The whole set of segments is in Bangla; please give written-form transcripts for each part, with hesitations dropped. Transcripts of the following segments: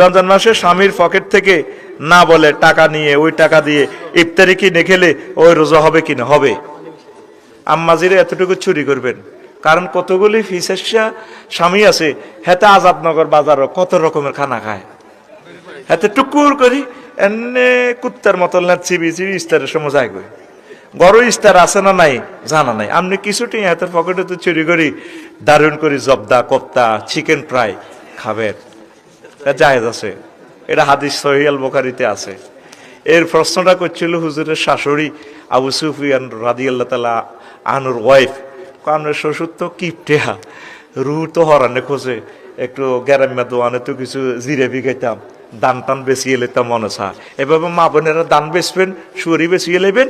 রমজান মাসে স্বামীর পকেট থেকে না বলে টাকা নিয়ে ওই টাকা দিয়ে ইফতারি কিনে খেলে ওই রোজা হবে কিনা? হবে। আম্মাজিরে এতটুকু চুরি করবেন, কারণ কতগুলি ফিসেসা স্বামী আছে হেতে আজাদনগর বাজারও কত রকমের খানা খায়, হেতে টুকুর করি এনে কুত্তার মতো চিবি চিবি ইস্তারের সময় যায় গই গরু ইস্তার আছে না নাই জানা নাই, আপনি কিছুটি হাতের পকেটে তো চুরি করি দারুণ করি জব্দা কোপ্তা চিকেন ফ্রাই খাবেন, জায়েজ আছে। এটা হাদিস সহিহ আল বুখারীতে আছে। এর প্রশ্নটা করছিল হুজুরের শাশুড়ি আবু সুফিয়ান রাদিয়াল্লাহু তাআলা আনহুর ওয়াইফ, কারণের শ্বশুর তো কিপটেহা, রু তো হরানে খোঁজে, একটু গ্যারাম্যা দোয়ানে তো কিছু জিরেবি খাইতাম, দান টান বেশিয়ে লেতাম মনে চা। এভাবে মা বোনেরা দান বেচবেন, সুয়ারি বেশিয়ে লেবেন,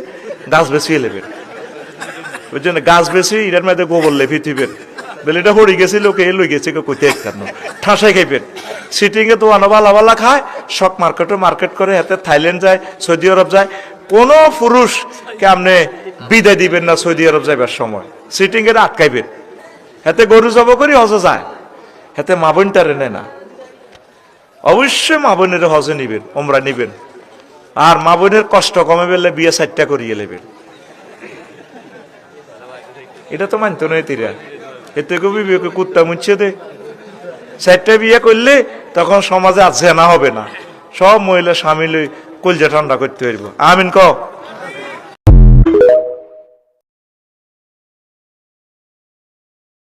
গাছ বেশিয়ে লেবেন, বুঝছেন? গাছ বেশি এটার মধ্যে গোবর লেফি থিবেন, বলে এটা হরি গেছি লোকে লই গেছে কইতে কেন ঠাসাই খাইবেন। সিটিং এ দোয়ানো বালা খায়, শক মার্কেটও মার্কেট করে, হাতে থাইল্যান্ড যায়, সৌদি আরব যায়। কোন পুরুষকে আপনি বিদায় দিবেন না সৌদি আরব যাইবার সময়, সিটিং এর আটকাইবেন। হাতে গরু জব করি হজে যায়, হাতে মা বোনটারে নেয় না। অবশ্যই মা বোনের হজে নিবেন, ওমরা নিবেন, আর মা বোনের কষ্ট কমে পেলে বিয়ে 4টা করিয়ে নেবেন। এটা তো মানতো নয় তিরা, এতে কবি কুত্তা মুচ্ছে দে। 4টা বিয়ে করলে তখন সমাজে আর জেনা হবে না, সব মহিলা স্বামী লই কলজা ঠান্ডা করতে পারবো। আমিন ক